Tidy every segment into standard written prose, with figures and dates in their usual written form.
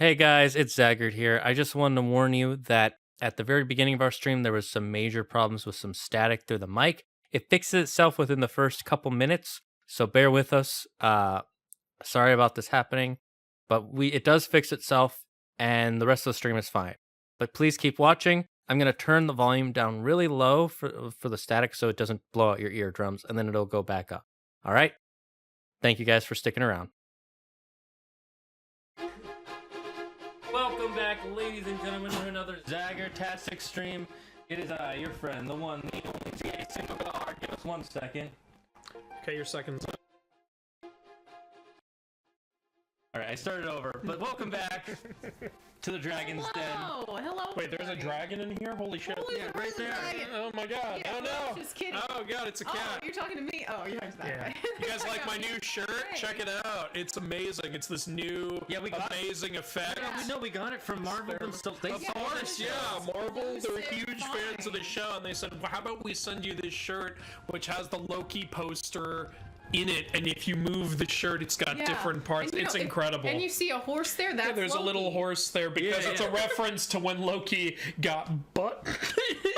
Hey guys, it's Zaggart here. I just wanted to warn you that at the very beginning of our stream, there was some major problems with some static through the mic. It fixes itself within the first couple minutes, so bear with us. Sorry about this happening, but it does fix itself, and the rest of the stream is fine. But please keep watching. I'm gonna turn the volume down really low for the static so it doesn't blow out your eardrums, and then it'll go back up. All right. Thank you guys for sticking around. Welcome back, ladies and gentlemen, to another Zaggertastic stream. It is I, your friend, the one, the only TA single guard. Give us 1 second. Okay, your second's up. Alright, I started over, but welcome back to the Dragon's Den. Hello. Wait, there's a dragon in here? Holy shit. Yeah, right there. Oh my god. Yeah, oh no. Just kidding. Oh god, it's a cat. Oh, you're talking to me? Oh, you're talking to that Yeah. guy. You guys like my new shirt? Great. Check it out. It's amazing. It's this new amazing effect. Yeah. We got it from Marvel themselves. Of course, yeah. Marvel, they're huge fans of the fine. show, and they said, well, how about we send you this shirt, which has the Loki poster in it, and if you move the shirt, it's got different parts. And, it's know, incredible. And you see a horse there? That's There's Loki. a little horse there because it's a reference to when Loki got butt.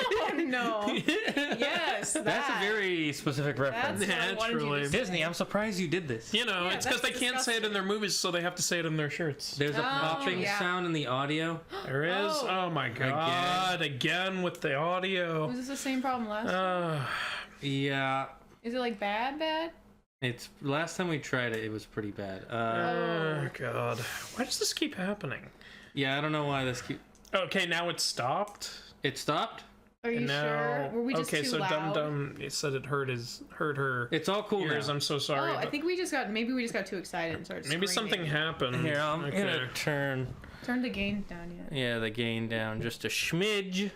Oh no. Yes, That's a very specific reference. That's what I wanted you to Naturally. say. Disney, I'm surprised you did this. You know, Yeah, it's because they that's can't say it in their movies, so they have to say it in their shirts. There's a popping yeah. sound in the audio. There is. Oh. Oh my god! Again with the audio. Was this the same problem last time? Yeah, Is it like bad? it's last time we tried it, it was pretty bad. Oh god! Why does this keep happening? Yeah, I don't know why this Okay, now it stopped. It stopped. Are you And now, sure? Were we just okay, too so loud? Dum Dum said it hurt her It's all cool ears. now. I'm so sorry. Oh, I but think maybe we just got too excited and started maybe screaming. something happened. Here, I'm gonna turn. Turn the gain down yet. Yeah, the gain down just a smidge.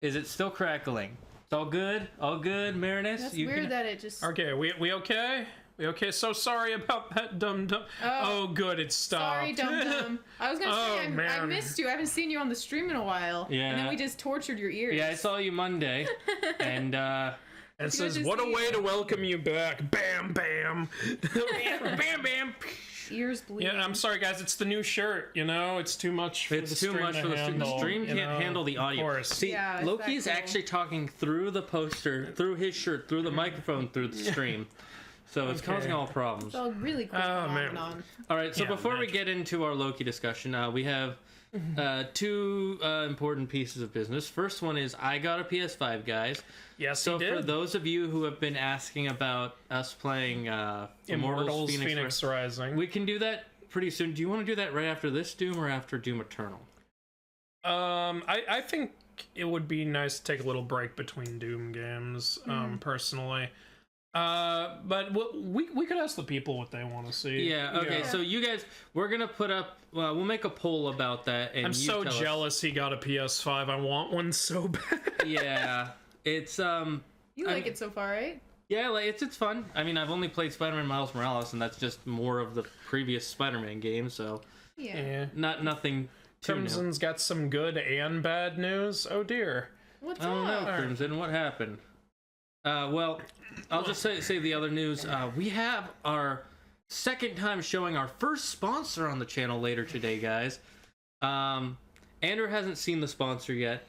Is it still crackling? It's all good. All good, Marinus. That's You weird can... that it just... Okay, we okay? We okay? So sorry about that, Dum Dum. Oh, good, it stopped. Sorry, Dum Dum. I was gonna say, I man. missed you. I haven't seen you on the stream in a while. Yeah. And then we just tortured your ears. Yeah, I saw you Monday, and It says, to what a see way you. to welcome you back. Bam, bam. bam, bam. Ears bleeding. Yeah, I'm sorry, guys. It's the new shirt, you know? It's too much for it's the too stream much to for the stream. The handle, stream you can't know? handle the audio. Of course. See, Yeah, is Loki that is cool? actually talking through the poster, through his shirt, through the microphone, through the stream. So it's causing all problems. It's all really cool man. phenomenon. All right, so Yeah, before we magic. get into our Loki discussion, we have two important pieces of business. First one is I got a PS5, guys. Yes, So he did. for those of you who have been asking about us playing Immortals Phoenix Rising. we can do that pretty soon. Do you want to do that right after this Doom or after Doom Eternal? I think it would be nice to take a little break between Doom games, personally. But we could ask the people what they want to see. Yeah, okay, so you guys, we're going to put up, we'll make a poll about that. And I'm you so tell us. jealous he got a PS5. I want one so bad. Yeah, it's, You like it so far, right? yeah, like it's fun. I mean, I've only played Spider-Man Miles Morales, and that's just more of the previous Spider-Man game, so Yeah. nothing too new. Crimson's got some good and bad news. Oh dear. What's I don't know, up? Crimson, what happened? Well, I'll just say the other news. We have our second time showing our first sponsor on the channel later today, guys. Andrew hasn't seen the sponsor yet,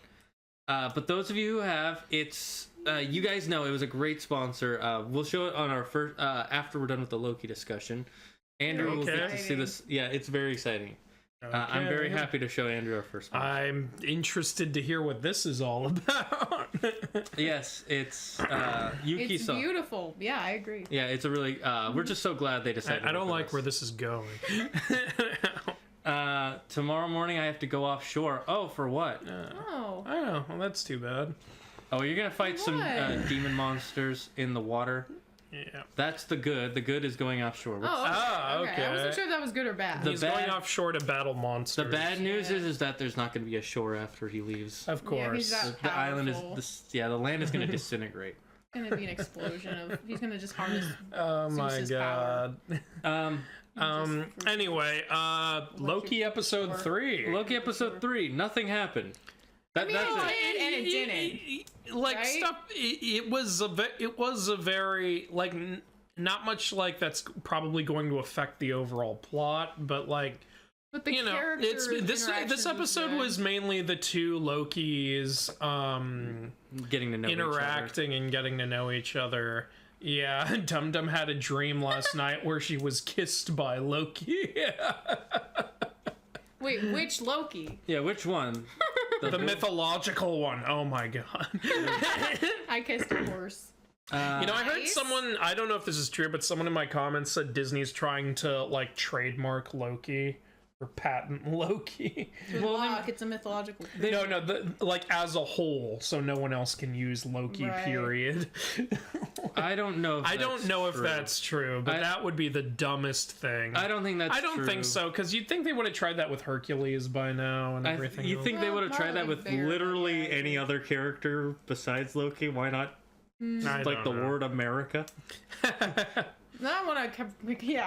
but those of you who have, it's you guys know it was a great sponsor. We'll show it on our first after we're done with the Loki discussion. Andrew will get to see this. Yeah, it's very exciting. I'm very Okay. happy to show Andrew our first sponsor. I'm interested to hear what this is all about. Yes, it's It's Yuki-san. beautiful. Yeah, I agree. Yeah, it's a really. We're just so glad they decided. I don't to like this. where this is going. Tomorrow morning I have to go offshore. Oh, for what? Oh. Oh, well, that's too bad. Oh, you're gonna fight some What? demon monsters in the water. Yeah. That's the good. The good is going offshore. Oh, okay. Ah, okay. I wasn't sure if that was good or bad. The He's bad- going offshore to battle monsters. The bad news Yeah. is that there's not going to be a shore after he leaves. Of Yeah, he's course. not The island is powerful. the land is going to disintegrate. It's gonna be an explosion of. He's gonna just harness. Oh my Zeus's god. Anyway, Loki episode 3. Loki episode 3. Nothing happened. That's it. And it didn't. Like right? stuff. It was a very like not much like that's probably going to affect the overall plot, but like But the you know, characters' this interactions episode good. was mainly the two Lokis Getting to know interacting and getting to know each other. Yeah, Dum Dum had a dream last night where she was kissed by Loki. Wait, which Loki? Yeah, which one? The mythological one. Oh my god. I kissed a horse. You know, I heard Nice. someone, I don't know if this is true, but someone in my comments said Disney's trying to, like, trademark Loki or patent Loki. Good luck, it's a mythological creature. No, like, as a whole, so no one else can use Loki, Right. period. I don't know if I don't know if that's true, but that would be the dumbest thing. I don't think that's I don't true. think so, because you'd think they would have tried that with Hercules by now and everything You else. think they would have tried that Probably with fair, literally yeah. any other character besides Loki? Why not I like the don't know. word America? No, I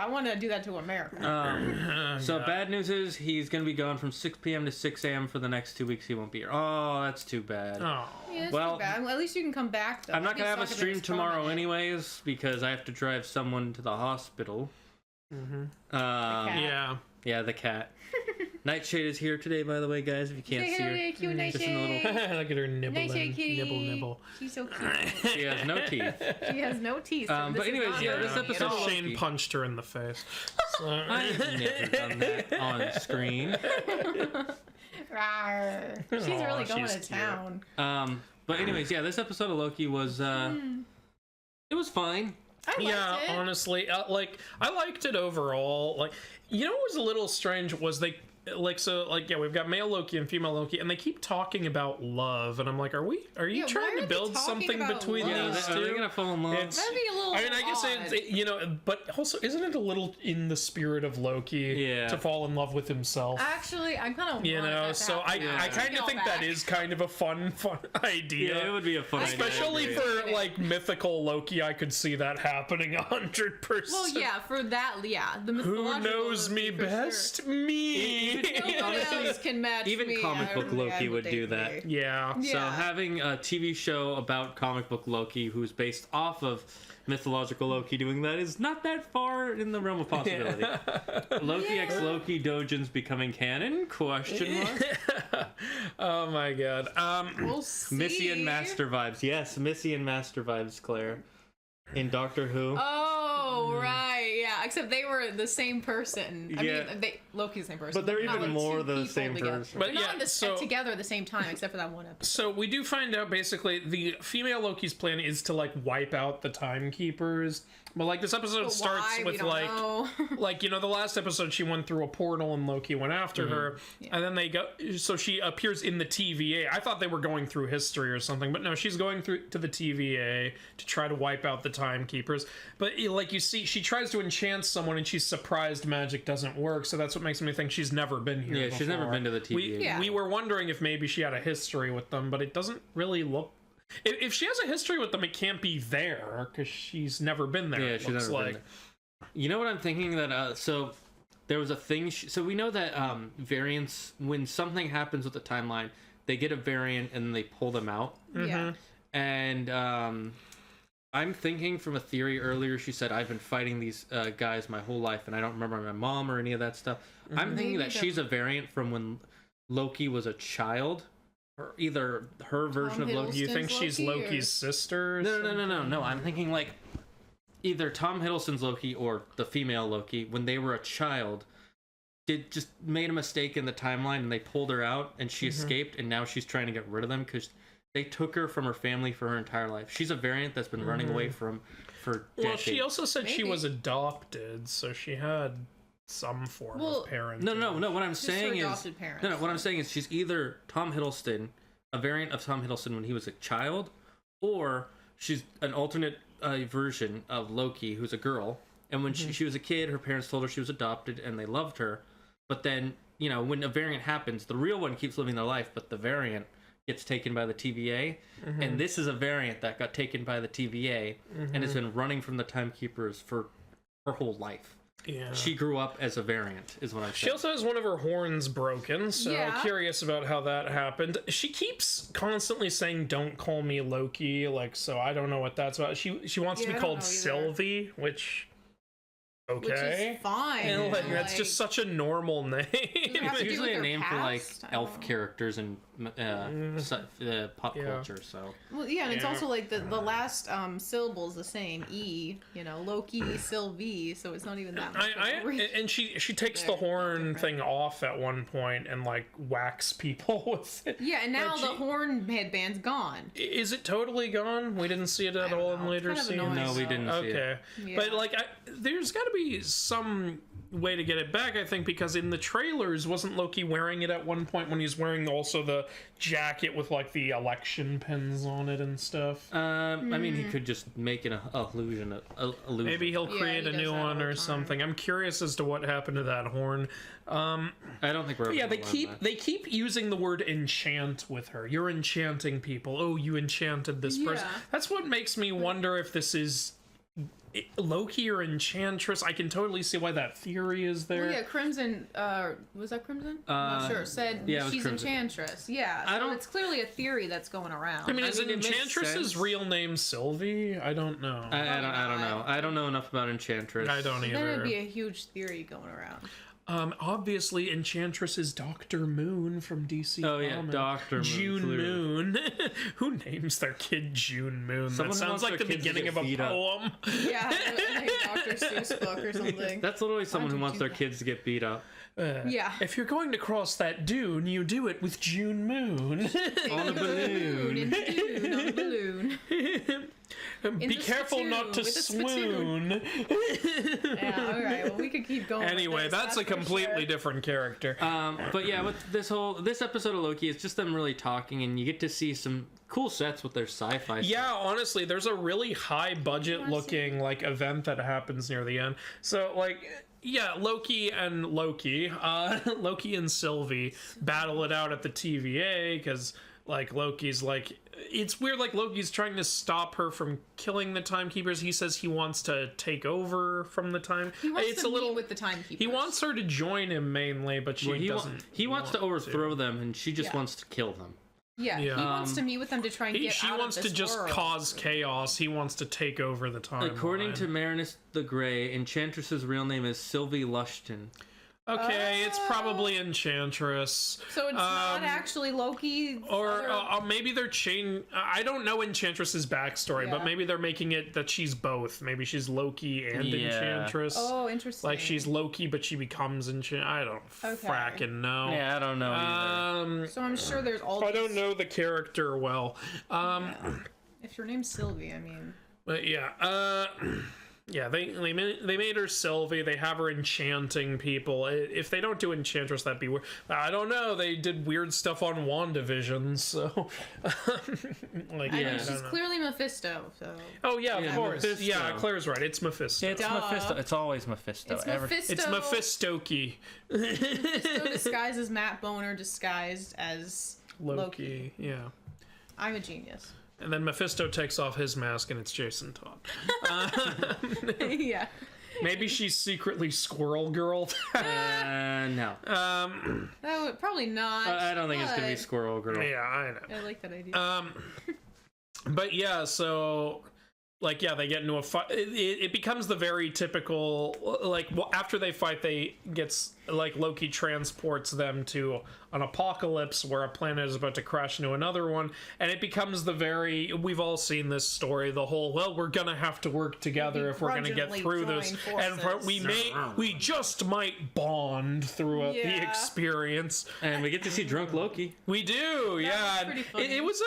want to do that to America. So bad news is he's going to be gone from 6 p.m. to 6 a.m. for the next 2 weeks. He won't be here. Oh, that's too bad. Oh. Yeah, it's well, too bad. Well, at least you can come back, though. I'm not That'd going to be have a suck if it stream was tomorrow permanent. anyways because I have to drive someone to the hospital. Yeah. Yeah, the cat. Nightshade is here today, by the way, guys, if you can't Say see hello her. to cute Just in a little... Nightshade. Look at her nibbling. Nightshade kitty. Nibble. She's so cute. She has no teeth. She has no teeth. So But this is anyways, not yeah, her this at episode all. of Shane Loki. punched her in the face. So. I've never done that on screen. Rawr. She's Aw, really going she's to cute. town. But anyways, yeah, this episode of Loki was it was fine. I liked Yeah, it. honestly, like I liked it overall. Like, you know, what was a little strange was they we've got male Loki and female Loki, and they keep talking about love, and I'm like, are you Yeah, trying why to are they build talking something about between love? these Are they two? gonna fall in love? It's- That'd be a little I mean, I guess odd. it's, you know, but also, isn't it a little in the spirit of Loki Yeah. to fall in love with himself? Actually, I kind of You know, so I Yeah. kind of think that is kind of a fun idea. Yeah, it would be a fun idea. Especially I agree. for like mythical Loki, I could see that happening 100%. Well, yeah, for that, yeah. The Who mythological knows me Loki, for best? Me. Sure. Nobody else can match even me. comic I book don't think Loki I would do date that. me. Yeah. So Yeah. having a TV show about comic book Loki, who's based off of mythological Loki, doing that is not that far in the realm of possibility. Loki x Loki Dojin's becoming canon? Question mark. Oh my god. We'll see. Missy and Master vibes. Yes, Missy and Master vibes, Claire. In Doctor Who. Oh, right, yeah. Except they were the same person. I Yeah. mean, Loki's the same person. But they're not even like more two the people same together. person. But They're yeah, not in the, so- together at the same time, except for that one episode. So we do find out basically the female Loki's plan is to like wipe out the timekeepers. But like this episode But starts why? We with don't like know. like, you know, the last episode she went through a portal and Loki went after her, and then they go, so she appears in the TVA. I thought they were going through history or something, but no, she's going through to the TVA to try to wipe out the timekeepers. But like you see, she tries to enchant someone and she's surprised magic doesn't work, so that's what makes me think she's never been here Yeah, she's never before. been to the TVA. Yeah. We were wondering if maybe she had a history with them, but it doesn't really look. If she has a history with them, it can't be there because she's never been there. Yeah, it she's looks never like. been there. You know what I'm thinking? That so there was a thing. So we know that variants, when something happens with the timeline, they get a variant and then they pull them out. Yeah. And I'm thinking from a theory earlier. She said I've been fighting these guys my whole life, and I don't remember my mom or any of that stuff. I'm thinking Maybe that she's a variant from when Loki was a child, or either her version of Loki. You think she's Loki, or- Loki's sister? Or No. I'm thinking like either Tom Hiddleston's Loki or the female Loki, when they were a child, just made a mistake in the timeline and they pulled her out and she escaped, and now she's trying to get rid of them because they took her from her family for her entire life. She's a variant that's been running away from for decades. Well, she also said she Maybe. was adopted, so she had some form of parenting. No. What I'm Just saying her is adopted parents. no. What I'm saying is she's either Tom Hiddleston, a variant of Tom Hiddleston when he was a child, or she's an alternate version of Loki who's a girl. And when she was a kid, her parents told her she was adopted and they loved her. But then, you know, when a variant happens, the real one keeps living their life, but the variant gets taken by the TVA. And this is a variant that got taken by the TVA and has been running from the timekeepers for her whole life. Yeah. She grew up as a variant, is what I'm She saying. also has one of her horns broken, so Yeah. curious about how that happened. She keeps constantly saying, "Don't call me Loki," like, so I don't know what that's about. She wants Yeah, to be I don't called know either. Sylvie, which Which okay. is fine. And like, that's just such a normal name. have It's to do usually with a their name for like past? I elf don't know. characters in pop culture. So Well, yeah, and it's also like the last syllable is the same. E, Loki, Sylvie, so it's not even that much. And she takes the horn thing off at one point and like whacks people with it. Yeah, and now the horn headband's gone. Is it totally gone? We didn't see it at all in later kind of scenes. annoying. no, we didn't see it. Okay, Yeah. but like, there's got to be some way to get it back, I think, because in the trailers, wasn't Loki wearing it at one point when he's wearing also the jacket with like the election pins on it and stuff? I mean, he could just make an illusion. Maybe he'll create he a does new that all one the or time. something. I'm curious as to what happened to that horn. I don't think we're. Ever Yeah, gonna learn that. they keep using the word enchant with her. You're enchanting people. Oh, you enchanted this person. Yeah. That's what makes me wonder if this is Loki or Enchantress. I can totally see why that theory is there. Well, yeah, Crimson, was that Crimson? Not sure. Said yeah, it was she's Crimson. Enchantress. Yeah, so don't- it's clearly a theory that's going around. I mean, is I mean, it makes Enchantress's sense. real name Sylvie? I don't know. I don't know. I don't know enough about Enchantress. I don't then either. it'd be a huge theory going around. Obviously, Enchantress is Dr. Moon from DC Oh yeah, Comics. Dr. Moon. June clearly. Moon. Who names their kid June Moon? Someone That who sounds wants like their the kids to beginning get of a beat up. poem. Yeah, like a Dr. Seuss book or something. That's literally someone who would wants you their do that? kids to get beat up. Yeah. If you're going to cross that dune, you do it with June Moon. On a balloon. In the dune, on the balloon. Be the spittoon not to with a spittoon. swoon. Yeah, alright, well, we could keep going. Anyway, with this, that's a for completely sure. different character. But yeah, with this episode of Loki, it's just them really talking, and you get to see some cool sets with their sci-fi. Yeah, honestly, there's a really high budget looking like event that happens near the end. So like, yeah, Loki and Loki and Sylvie battle it out at the TVA because like Loki's like, it's weird, like Loki's trying to stop her from killing the timekeepers. He says he wants to take over from the time. He wants it's to a little meet with the timekeepers. He wants her to join him mainly, but she doesn't. He wants to overthrow them, and she just Yeah. wants to kill them. Yeah, he wants to meet with them to try and get She out wants of to this just world. cause chaos. He wants to take over the time. According to Marinus the Grey, Enchantress's real name is Sylvie Lushton. Okay, it's probably Enchantress. So it's not actually Loki. Or maybe they're I don't know Enchantress's backstory, but Yeah. maybe they're making it that she's both. Maybe she's Loki and Yeah. Enchantress. Oh, interesting. Like she's Loki, but she becomes Enchantress. I don't Okay. fracking know. Yeah, I don't know either. So I'm sure there's all. I these- don't know the character well. If your name's Sylvie, I mean. But yeah, yeah, they made her Sylvie. They have her enchanting people. If they don't do Enchantress, that'd be weird. I don't know. They did weird stuff on WandaVision, so like I yeah, mean, I she's don't know. clearly Mephisto, so. Oh yeah, of Yeah, course. Mephisto. Yeah, Claire's right. It's Mephisto. It's Duh. Mephisto. It's always Mephisto. It's Mephisto. It's Mephistoki. Mephisto disguised as Matt Boner, disguised as Loki. Yeah. I'm a genius. And then Mephisto takes off his mask and it's Jason Todd. Yeah. Maybe she's secretly Squirrel Girl. No. That would probably not. I don't think it's gonna be but Squirrel Girl. Yeah, I know. I like that idea. But yeah, so like yeah, they get into a fight. It becomes the very typical like after they fight, they gets like Loki transports them to an apocalypse where a planet is about to crash into another one, and it becomes the very we've all seen this story, the whole we're gonna have to work together if we're gonna get Begrudgingly through this, join and forces. we just might bond throughout the Yeah. experience. And we get to see drunk Loki. We do, yeah. was pretty funny. It was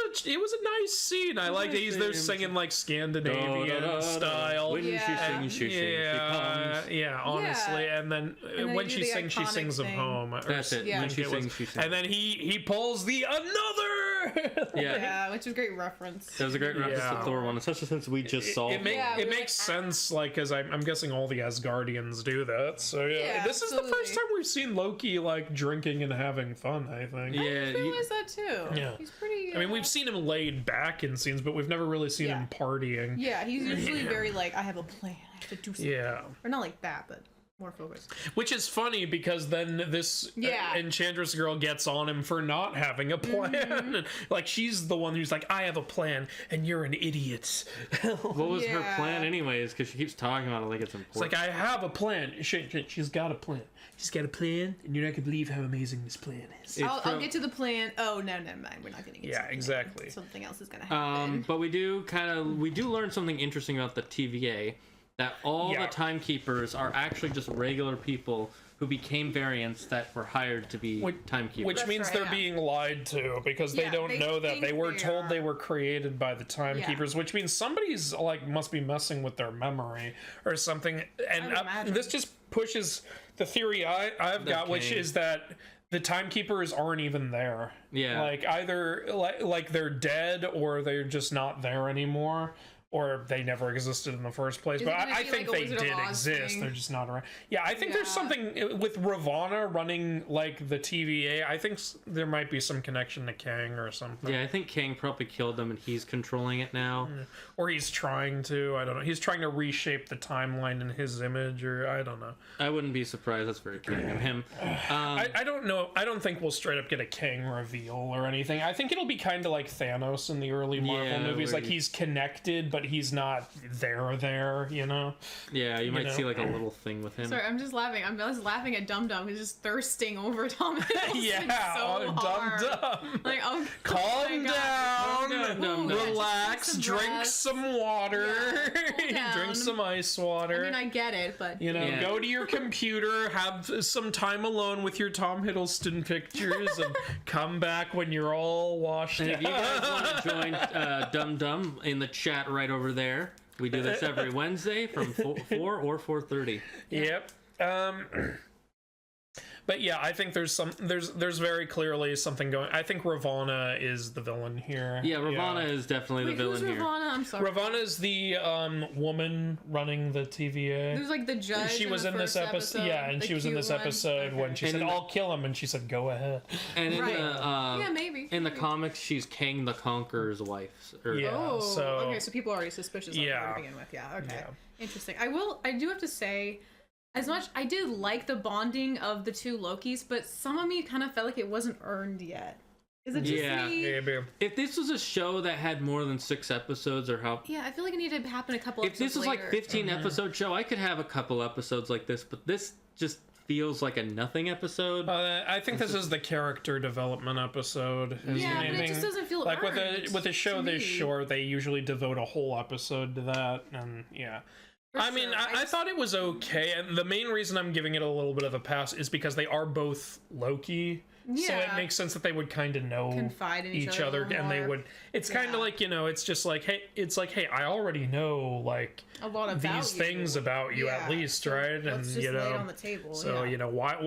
a nice scene. I like that he's there singing like Scandinavian style. When Yeah. she sings, she comes. Yeah, honestly. Yeah. And then they when do she the sings, she iconic sings of thing. home. Or That's it. Yeah. When she it was- sings, she sings. And then he pulls the another. Yeah. Yeah, which is a great reference. That was a great reference Yeah. to Thor one, especially since we just saw. It Yeah, makes we're makes sense, like, because I'm guessing all the Asgardians do that. So yeah, Yeah, this is the first absolutely. time we've seen Loki like drinking and having fun. I think. Yeah, I realized that too. Yeah. He's pretty. I mean, we've seen him laid back in scenes, but we've never really seen Yeah. him partying. Yeah, he's usually very like, I have a plan. I have to do something. Yeah. Or not like that, but more focused. Which is funny because then this Enchantress girl gets on him for not having a plan. Like, she's the one who's like, I have a plan, and you're an idiot. What was her plan anyways? Because she keeps talking about it like it's important. It's like, I have a plan. She's got a plan. She's got a plan, and you're not going to believe how amazing this plan is. I'll get to the plan. Oh, no, never mind. We're not going to get to the plan. Exactly. Something else is going to happen. But we do learn something interesting about the TVA. That all the timekeepers are actually just regular people who became variants that were hired to be timekeepers. Which means they're being lied to because they don't know that. They were told they were created by the timekeepers, which means somebody's like must be messing with their memory or something. And this just pushes the theory I've got, which is that the timekeepers aren't even there. Yeah. Like either like they're dead or they're just not there anymore. Or they never existed in the first place. But I think they did exist. They're just not around. Yeah, I think there's something with Ravonna running like the TVA. I think there might be some connection to Kang or something. Yeah, I think Kang probably killed them and he's controlling it now. Or he's trying to. I don't know. He's trying to reshape the timeline in his image, or I don't know. I wouldn't be surprised. That's very Kang of him. I don't know. I don't think we'll straight up get a Kang reveal or anything. I think it'll be kind of like Thanos in the early Marvel movies. Like he's connected, but he's not there, you know? Yeah, you might see like a little thing with him. Sorry, I'm just laughing. I was laughing at Dum Dum who's just thirsting over Tom Hiddleston so hard. Dum. Like, calm down, relax, drink some water, drink some ice water. I mean, I get it, but go to your computer, have some time alone with your Tom Hiddleston pictures, and come back when you're all washed out. If you guys want to join Dum Dum in the chat right over there, we do this every Wednesday from 4 or 4:30. Yep. But yeah, I think there's very clearly something going. I think Ravonna is the villain here. Yeah, Ravonna is definitely the villain here. Ravonna? I'm sorry. Ravonna is the woman running the TVA. There's like the judge. She was in this episode. Yeah, and she was in this episode when she said, "I'll kill him," and she said, "Go ahead." And in the maybe in the comics, she's Kang the Conqueror's wife. Okay, so people are already suspicious of her to begin with. Yeah. Okay. Yeah. Interesting. I do have to say, as much I did like the bonding of the two Lokis, but some of me kind of felt like it wasn't earned yet. Is it just me? Maybe. If this was a show that had more than 6 episodes, or how? Yeah, I feel like it needed to happen a couple. If this was like 15 episode show, I could have a couple episodes like this, but this just feels like a nothing episode. I think this is the character development episode. Yeah, but it just doesn't feel like with a show this short. They usually devote a whole episode to that, and yeah. I mean, I thought it was okay, and the main reason I'm giving it a little bit of a pass is because they are both Loki, so it makes sense that they would kind of know confide in each other, and they would. It's kind of like it's just like hey, I already know like a lot of these things about you at least, so right? Let's and just lay it on the table. So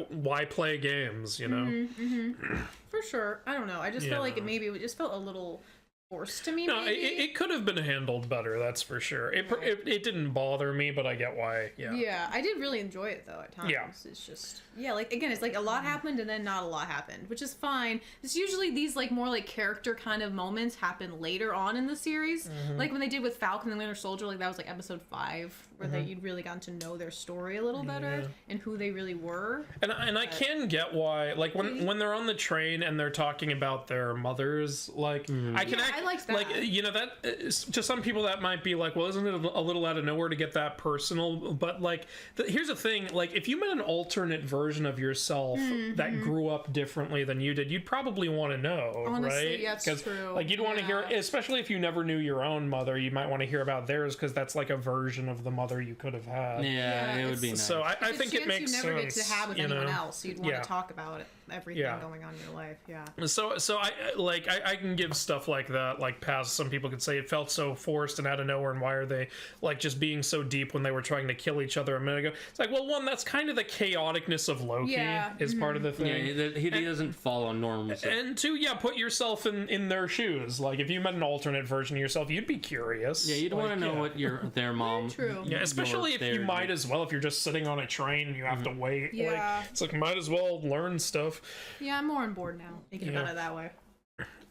why play games? For sure. I don't know. I just felt like it just felt a little forced to me. No, it could have been handled better. That's for sure. It didn't bother me, but I get why. Yeah, I did really enjoy it though. At times, it's just like again, it's like a lot happened and then not a lot happened, which is fine. It's usually these like more like character kind of moments happen later on in the series, like when they did with Falcon and Winter Soldier. Like that was like episode 5, where you'd really gotten to know their story a little better and who they really were. And I can get why, like when they're on the train and they're talking about their mothers, like I can. I like that. Like, that to some people that might be like, well, isn't it a little out of nowhere to get that personal? But like, here's the thing: like, if you met an alternate version of yourself that grew up differently than you did, you'd probably want to know, honestly, right? That's true. Like, you'd want to hear, especially if you never knew your own mother, you might want to hear about theirs because that's like a version of the mother you could have had. Yeah, it would be nice. So I think it makes sense. You never get to have with anyone else. You'd want to talk about everything going on in your life. Yeah. So I can give stuff like that like pass. Some people could say it felt so forced and out of nowhere, and why are they like just being so deep when they were trying to kill each other a minute ago? It's like, well, one, that's kind of the chaoticness of Loki is part of the thing. Yeah, he doesn't follow norms. And 2, put yourself in their shoes. Like if you met an alternate version of yourself, you'd be curious. Yeah, you'd want to know what their mom. True. Yeah, especially if you might as well, if you're just sitting on a train and you have to wait. Yeah. Like, it's like might as well learn stuff. Yeah, I'm more on board now, thinking about it that way.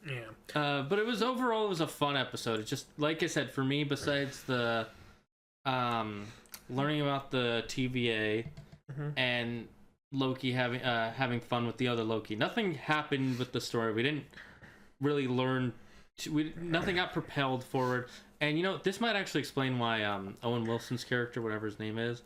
Yeah. But it was a fun episode. It's just like I said, for me, besides the learning about the TVA, and Loki having fun with the other Loki. Nothing happened with the story. We didn't really learn. Nothing got propelled forward. And this might actually explain why Owen Wilson's character, whatever his name is,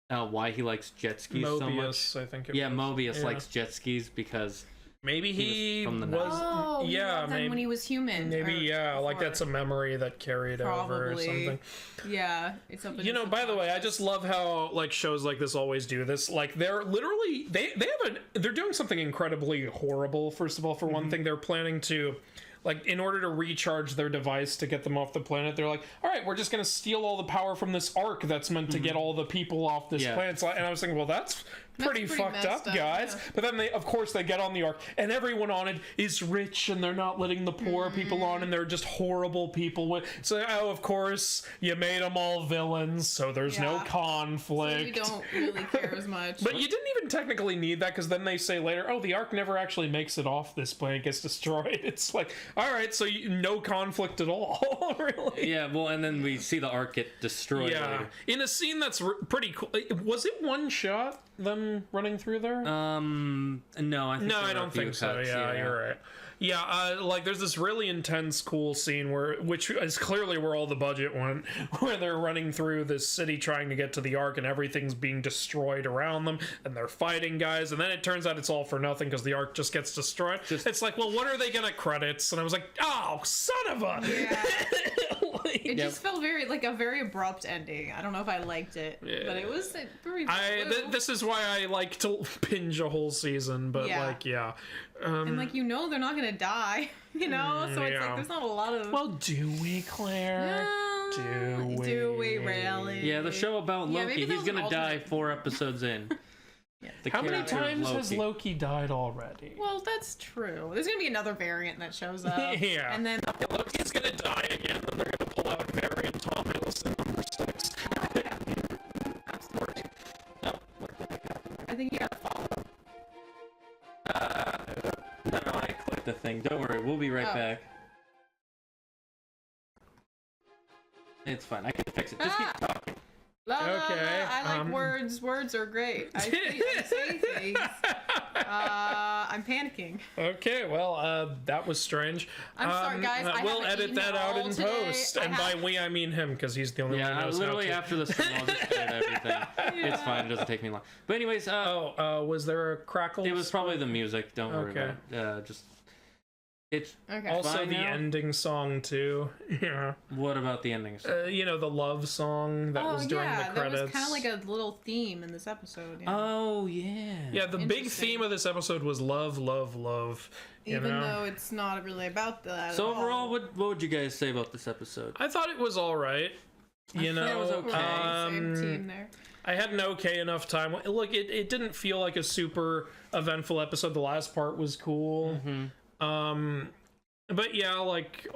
why he likes jet skis so much. I think. Mobius likes jet skis because maybe he was maybe when he was human. Maybe like that's a memory that carried over or something. Yeah, it's something. By the way, I just love how like shows like this always do this. Like they're literally they're doing something incredibly horrible. First of all, for one thing, they're planning to. Like, in order to recharge their device to get them off the planet, they're like, all right, we're just going to steal all the power from this arc that's meant to get all the people off this planet. And I was thinking, well, that's pretty fucked up, guys. Yeah. But then, they get on the arc, and everyone on it is rich, and they're not letting the poor people on, and they're just horrible people. So, of course, you made them all villains, so there's no conflict. So you don't really care as much. But you didn't even technically need that, because then they say later, oh, the arc never actually makes it off this planet, gets destroyed. It's like, all right, so no conflict at all, really. Yeah, well, and then we see the arc get destroyed later. In a scene that's pretty cool. Was it one shot, them running through there? No, I don't think so. Yeah, you're right. Yeah, like there's this really intense, cool scene which is clearly where all the budget went, where they're running through this city trying to get to the Ark, and everything's being destroyed around them, and they're fighting guys, and then it turns out it's all for nothing because the Ark just gets destroyed. It's like, well, what are they gonna credits? And I was like, oh, son of a. Yeah. It just felt a very abrupt ending. I don't know if I liked it, but it was very. This is why I like to binge a whole season, but and they're not gonna die, so it's like there's not a lot of. Well, do we, Claire? Do we really? Yeah, the show about Loki. He's gonna die 4 episodes in. Yeah. How many times has Loki died already? Well, that's true. There's gonna be another variant that shows up. Yeah. And then Loki's gonna die again, and they're gonna pull out variant Tom Hiddleston number 6. Absolutely. I think you gotta follow. No, I clicked the thing. Don't worry, we'll be right back. It's fine. I can fix it. Just keep talking. Okay. I like words. Words are great. I say things. I'm panicking. Okay, well, that was strange. I'm sorry, guys. We'll edit that out in post. And by we, I mean him, because he's the only one who knows literally after this film, I'll just edit everything. It's fine. It doesn't take me long. But anyways, was there a crackle? It was probably the music. Don't worry about it. It's also the ending song too. Yeah. What about the ending song? The love song that was during the credits. That was kind of like a little theme in this episode. Yeah. Oh yeah. Yeah, the big theme of this episode was love, love, love. Even though it's not really about that. So overall, what would you guys say about this episode? I thought it was all right. It was okay. Same team there. I had an okay enough time. Look, it didn't feel like a super eventful episode. The last part was cool. Mm-hmm. But yeah, like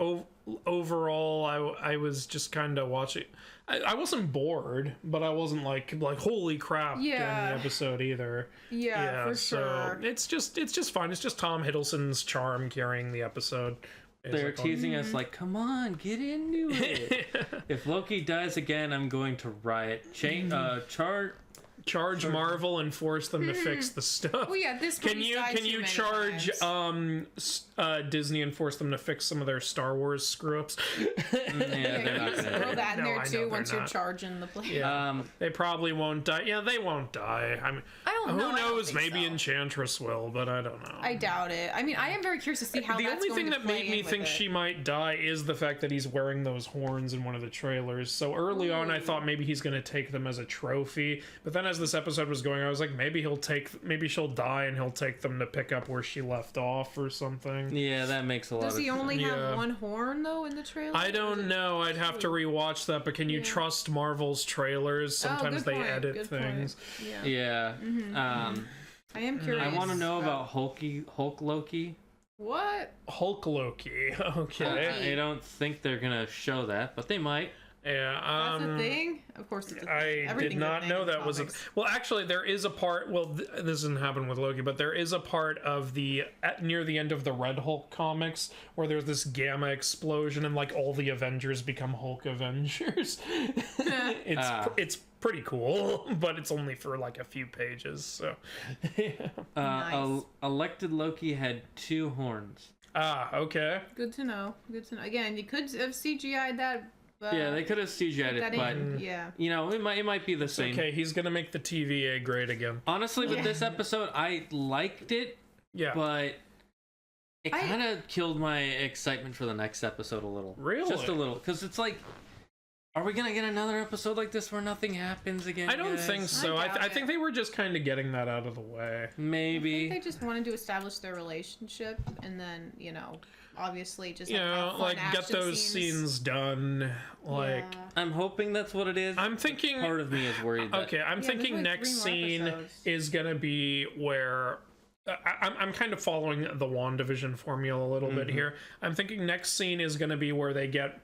overall, I was just kind of watching. I wasn't bored, but I wasn't like holy crap during the episode either. Yeah, for sure. It's just fine. It's just Tom Hiddleston's charm carrying the episode. They're teasing us like, come on, get into it. If Loki dies again, I'm going to riot. Charge Marvel and force them to fix the stuff. Oh yeah, this can you charge Disney and force them to fix some of their Star Wars screw ups? They're not gonna throw that in there too once you're charging the plane. Yeah, they probably won't die. Yeah, they won't die. I mean, I don't know. Who knows? Maybe Enchantress will, but I don't know. I doubt it. I mean, I am very curious to see how the that's only going thing to that made me think she might die is the fact that he's wearing those horns in one of the trailers. So early on, I thought maybe he's going to take them as a trophy, but then as this episode was going, I was like, maybe she'll die and he'll take them to pick up where she left off or something. Yeah, that makes a lot of sense. Does he only have one horn though in the trailer? I don't know. I'd have to rewatch that, but can you trust Marvel's trailers? Sometimes they edit things. Yeah. Mm-hmm. I am curious. I want to know about Hulk Loki. What? Hulk Loki. Okay. I don't think they're gonna show that, but they might. Yeah, that's a thing. Of course, it's a thing. I did not know that was a. Well, actually, there is a part. Well, this doesn't happen with Loki, but there is a part of near the end of the Red Hulk comics where there's this gamma explosion and like all the Avengers become Hulk Avengers. It's pretty cool, but it's only for like a few pages. So, Nice. Elected Loki had 2 horns. Okay. Good to know. Good to know. Again, you could have CGI'd that. But Yeah, they could have CGI'd it, but you know, it might be the same. Okay, he's gonna make the TVA great again. Honestly, with this episode, I liked it. Yeah. But it kind of killed my excitement for the next episode a little. Really? Just a little, because it's like, are we gonna get another episode like this where nothing happens again? I don't think so. I think it. they were just kind of getting that out of the way. Maybe. I think they just wanted to establish their relationship, and then obviously just Like get those scenes done. Like I'm hoping that's what it is. I'm thinking. Part of me is worried. Okay, I'm thinking like next 3 more scene episodes. is gonna be where. I'm kind of following the WandaVision formula a little bit here. I'm thinking next scene is going to be where they get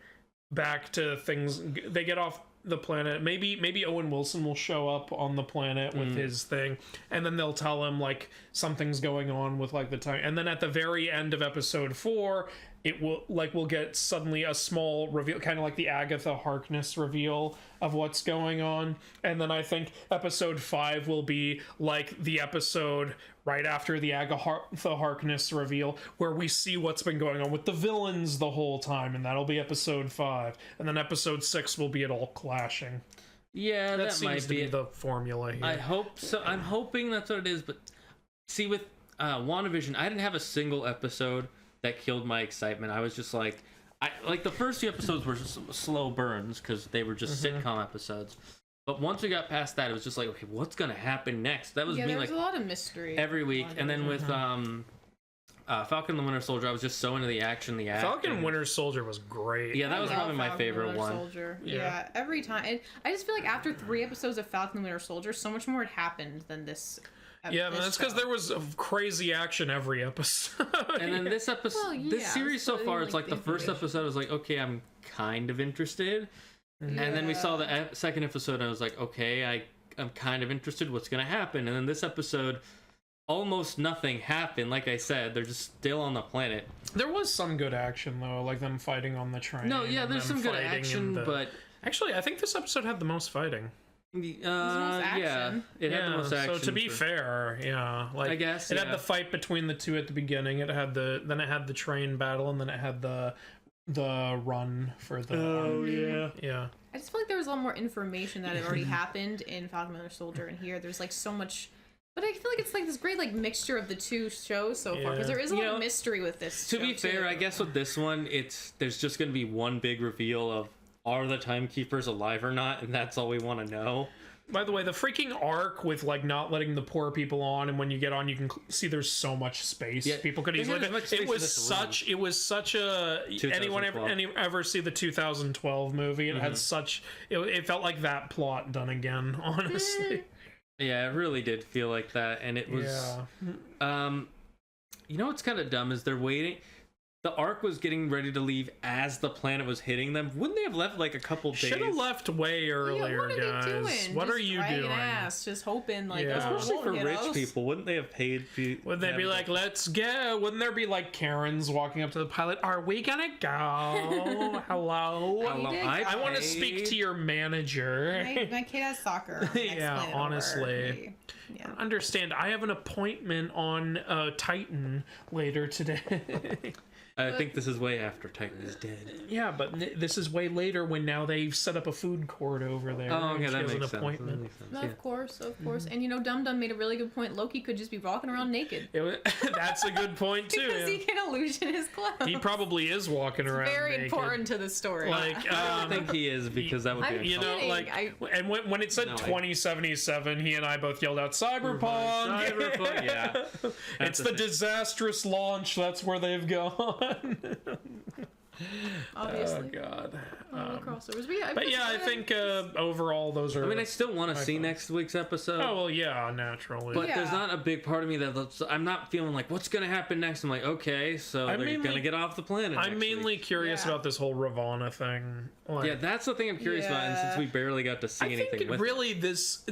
back to things. They get off the planet. Maybe Owen Wilson will show up on the planet with his thing, and then they'll tell him like something's going on with like the time. And then at the very end of episode 4, it will we'll get suddenly a small reveal, kind of like the Agatha Harkness reveal of what's going on. And then I think episode 5 will be like the episode right after the Agatha Harkness reveal, where we see what's been going on with the villains the whole time, and that'll be episode 5. And then episode 6 will be it all clashing. Yeah, that seems might to be be the formula here. I hope so. I'm hoping that's what it is. But see, with WandaVision, I didn't have a single episode that killed my excitement. I was just like, the first few episodes were just slow burns because they were just sitcom episodes. But once we got past that, it was just like, okay, what's gonna happen next? That was me there like was a lot of mystery every week. And then with Falcon and the Winter Soldier, I was just so into the action, Falcon and Winter Soldier was great. Yeah, that was probably my Falcon and favorite Winter one. Soldier. Yeah, every time. I just feel like after 3 episodes of Falcon and Winter Soldier, so much more had happened than this. Yeah, but that's because there was crazy action every episode. And then this episode, this series so far, it's like the first episode was like, okay, I'm kind of interested. And then we saw the second episode, and I was like, okay, I'm kind of interested. What's going to happen? And then this episode, almost nothing happened. Like I said, they're just still on the planet. There was some good action, though, like them fighting on the train. No, yeah, and there's them some good fighting action, but... Actually, I think this episode had the most fighting. Yeah, it had the most action. So to be fair, yeah, like I guess it had the fight between the two at the beginning. It had then it had the train battle, and then it had the run for the yeah. I just feel like there was a lot more information that had already happened in Falcon and Winter Soldier, and here there's like so much. But I feel like it's like this great like mixture of the 2 shows so far, because there is a lot of mystery with this. To be fair, I guess with this one, there's just gonna be one big reveal of, are the timekeepers alive or not, and that's all we want to know. By the way, the freaking arc with like not letting the poor people on, and when you get on, you can see there's so much space. Yeah, People could easily. It was such a. Anyone ever see the 2012 movie? It had such. It felt like that plot done again. Honestly. Yeah, it really did feel like that, and it was. You know what's kind of dumb is they're waiting. The Ark was getting ready to leave as the planet was hitting them. Wouldn't they have left like a couple days? Should have left way earlier, what are guys. they doing? What just are you doing? Ass, just hoping, like, especially for rich people. Wouldn't they have paid? Would they be like, "Let's go"? Wouldn't there be like Karens walking up to the pilot? Are we gonna go? Hello. I want to speak to your manager. My kid has soccer. Yeah, honestly. Yeah. I understand. I have an appointment on Titan later today. I think this is way after Titan is dead. Yeah, but this is way later when now they've set up a food court over there. Oh, okay, that makes sense. Appointment. Of course. And you know, Dum Dum made a really good point. Loki could just be walking around naked. That's a good point too. Because he can illusion his clothes. He probably is walking around. Very naked. important to the story. Like, I don't think he is, because that would be. You know, like, and when it said 2077, he and I both yelled out "Cyberpunk!" Cyberpunk, yeah. It's the disastrous launch. That's where they've gone. Obviously. Oh God. Crossovers. But yeah, I think overall those are. I mean, I still want to see next week's episode. Oh well, yeah, naturally. But there's not a big part of me that I'm not feeling like, what's gonna happen next? I'm like, okay, so they're gonna get off the planet. I'm mainly curious about this whole Ravonna thing. Like, yeah, that's the thing I'm curious about, and since we barely got to see anything with really this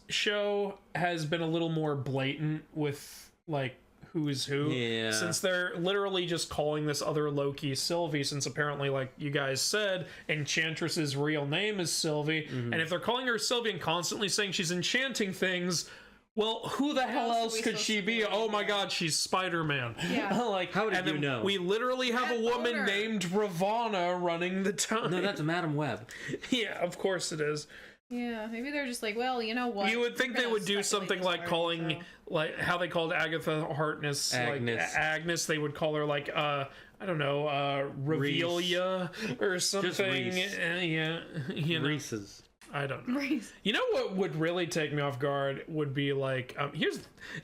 show has been a little more blatant with like who's who. Yeah. Since they're literally just calling this other Loki Sylvie, since apparently, like you guys said, Enchantress's real name is Sylvie. And if they're calling her Sylvie and constantly saying she's enchanting things, well, who the hell else could she be? Oh my god, she's Spider-Man. Yeah. Like, How did and you then know? We literally have a woman owner. named Ravonna running the time. No, that's Madam Web. Yeah, of course it is. Yeah, maybe they're just like, well, you know what? You would think We're they gonna would do speculate something this like already, calling, so. like how they called Agatha Harkness, Agnes. like Agnes. They would call her like I don't know, Revelia or something. Reese. Yeah, you know, Reese's. I don't know. Reese. You know what would really take me off guard would be like,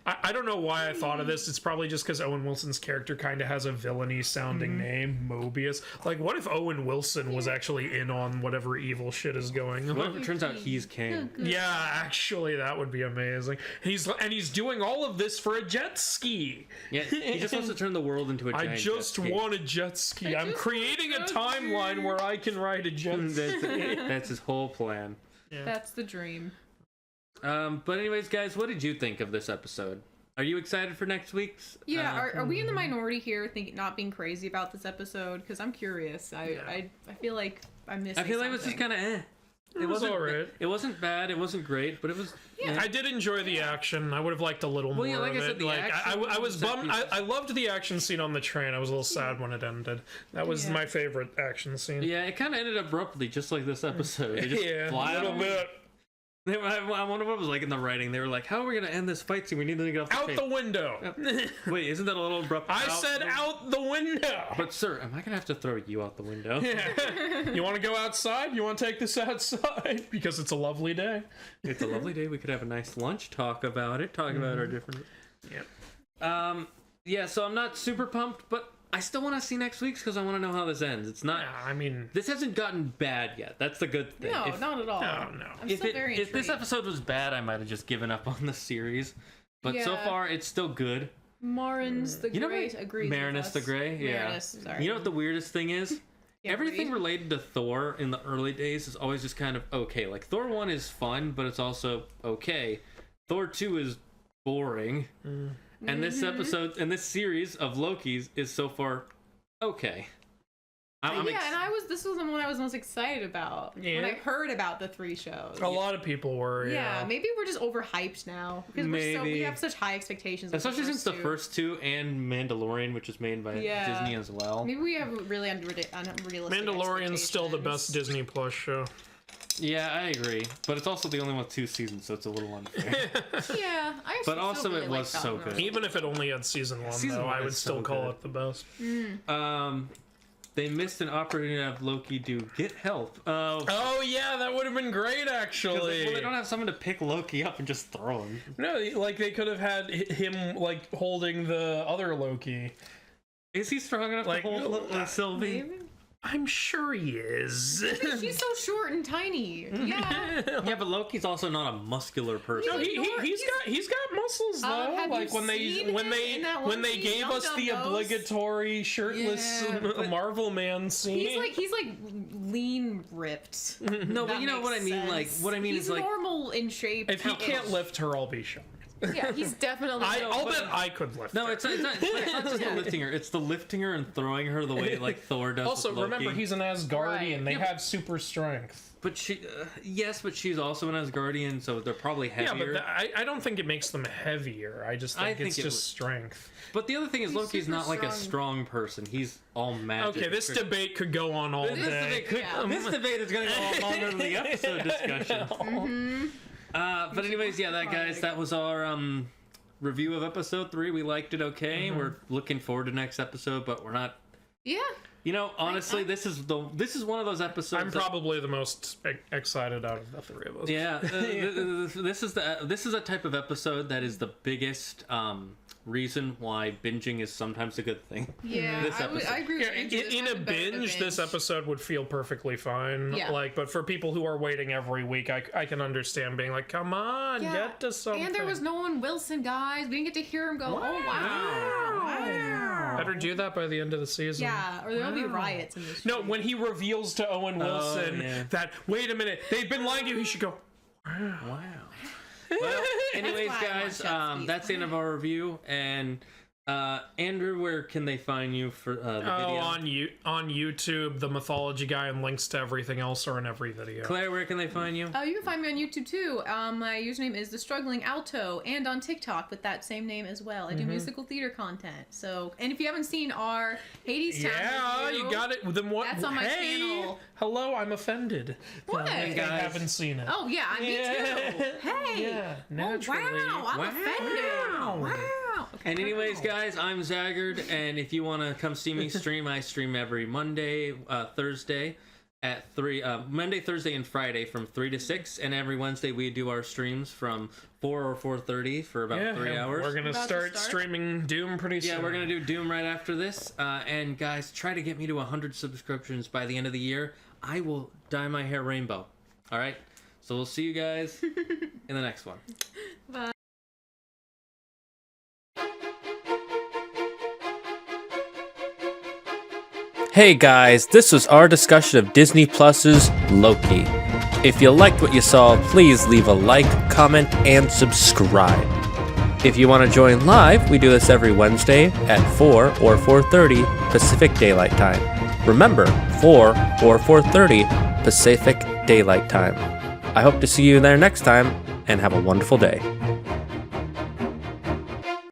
I don't know why I thought of this. It's probably just because Owen Wilson's character kind of has a villainy sounding name, Mobius. Like, what if Owen Wilson was actually in on whatever evil shit is going on? What if it turns out he's king? Yeah, actually, that would be amazing. He's doing all of this for a jet ski. Yeah, he just wants to turn the world into a giant I just jet ski. want a jet ski. I'm just creating a want a jet timeline ski. where I can ride a jet ski. That's his whole plan. That's the dream. But anyways, guys, what did you think of this episode? Are you excited for next week's? Yeah, are we in the minority here, not being crazy about this episode? Because I'm curious. I feel like I missed. I feel like it was just kind of It was wasn't alright. It wasn't bad. It wasn't great, but it was. Yeah. I did enjoy the action. I would have liked a little more yeah, like of I said, it. the Like action I was set bummed. pieces. I loved the action scene on the train. I was a little sad when it ended. That was Yeah. my favorite action scene. Yeah, it kind of ended abruptly, just like this episode. They just Yeah, fly a little out. bit. I wonder what it was like in the writing. They were like, "How are we gonna end this fight scene? We need to get off the Out train." the window. Wait, isn't that a little abrupt? I said out the window. But sir, am I gonna have to throw you out the window? You want to go outside? You want to take this outside? Because it's a lovely day. It's a lovely day. We could have a nice lunch, talk about it, talk about our different. Yep. Yeah. So I'm not super pumped, but I still want to see next week's because I want to know how this ends. It's not. Yeah, I mean, This hasn't gotten bad yet. That's the good thing. No, If- not at all. no. I'm if, still very if this intrigued. episode was bad, I might have just given up on the series. But so Yeah. far, it's still good. Marin's the You know Great what? agrees Marinus with the us. Grey? Yeah. Marinus, sorry. You know what the weirdest thing is? Can't Everything read. related to Thor in the early days is always just kind of okay. Like, Thor 1 is fun, but it's also okay. Thor 2 is boring. And this episode, and this series of Loki's is so far okay. I'm Yeah, and this was the one I was most excited about when Yeah. I heard about the 3 shows. A lot of people were. Yeah, maybe we're just overhyped now because we Maybe. have such high expectations. Of Especially since the two. first 2 and Mandalorian, which is made by Yeah. Disney as well. Maybe we have really unrealistic. Mandalorian's still the best expectations. Disney Plus show. Yeah, I agree. But it's also the only one with 2 seasons, so it's a little unfair. Yeah, I But still also really it like was so Falcon good. Road. Even if it only had season 1, Season though, one I would is still so call good. it the best. They missed an opportunity to have Loki do get help. Oh yeah, that would have been great actually. Well, they don't have someone to pick Loki up and just throw him. No, like they could have had him like holding the other Loki. Is he strong enough Like, to hold Sylvie? Maybe. I'm sure he is. She's so short and tiny. Yeah. Yeah, but Loki's also not a muscular person. No, he's got muscles though. have Like you when they seen when him they in that when one they scene? gave us Dum the Dum Nose? obligatory shirtless Yeah, but- Marvel Man scene. He's like lean ripped. No, but That you know what I makes mean. Like sense. what I mean he's is like normal in shape. if he can't lift her, I'll be shocked. Yeah, he's definitely. I'll bet I could lift no, her. it's not just the lifting her. It's the lifting her and throwing her the way like Thor does. Also, with Loki. remember he's an Asgardian. Right. They Yeah, but- have super strength. But she, yes, but she's also an Asgardian, so they're probably Yeah, heavier. but I don't think it makes them heavier. I just think it's just strength. But the other thing is, He's Loki's super not like a strong. strong person. He's all magic. Okay, this debate could go on all This day. debate, could, Yeah. this debate is going to go on longer than the episode discussion. But anyways, yeah, that guys, that was our review of episode 3. We liked it. Okay, we're looking forward to next episode, but we're not. Yeah. You know, honestly, this is one of those episodes. I'm probably the most excited out of the 3 of us. Yeah, this is a type of episode that is the biggest reason why binging is sometimes a good thing. Yeah. This episode. I agree with Yeah, Andrew. This in a might be better to binge, this episode would feel perfectly fine. Yeah. Like, but for people who are waiting every week, I can understand being like, come on, Yeah. get to something. And there was no Owen Wilson, guys. We didn't get to hear him go, oh, wow. Better do that by the end of the season. Yeah, or there'll be riots in this. No, when he reveals to Owen Wilson yeah. that, wait a minute, they've been lying to you, he should go, Wow. Well, anyways, why I want guys, jet skis. that's the end of our review, and Andrew, where can they find you for the video? On YouTube, The Mythology Guy, and links to everything else are in every video. Claire, where can they find you? You can find me on YouTube too. My username is The Struggling Alto, and on TikTok with that same name as well. I do musical theater content. So, and if you haven't seen our Hades Town review, you got it. Then what? That's on my channel. Hello, I'm offended. What? I haven't seen it. Oh yeah, me too. Hey. Yeah, naturally. Oh, wow, I'm offended. Wow. Okay, And anyways, guys, I'm Zaggard, and if you want to come see me stream, I stream every Monday, Thursday at 3, Monday, Thursday, and Friday from 3 to 6, and every Wednesday we do our streams from 4 or 4:30 for about 3 hours. We're gonna start streaming Doom pretty soon. Yeah, we're gonna do Doom right after this, and guys, try to get me to 100 subscriptions by the end of the year. I will dye my hair rainbow. All right, so we'll see you guys in the next one. Bye. Hey guys, this was our discussion of Disney Plus's Loki. If you liked what you saw, please leave a like, comment, and subscribe. If you want to join live, we do this every Wednesday at 4 or 4:30 Pacific Daylight Time. Remember, 4 or 4:30 Pacific Daylight Time. I hope to see you there next time, and have a wonderful day.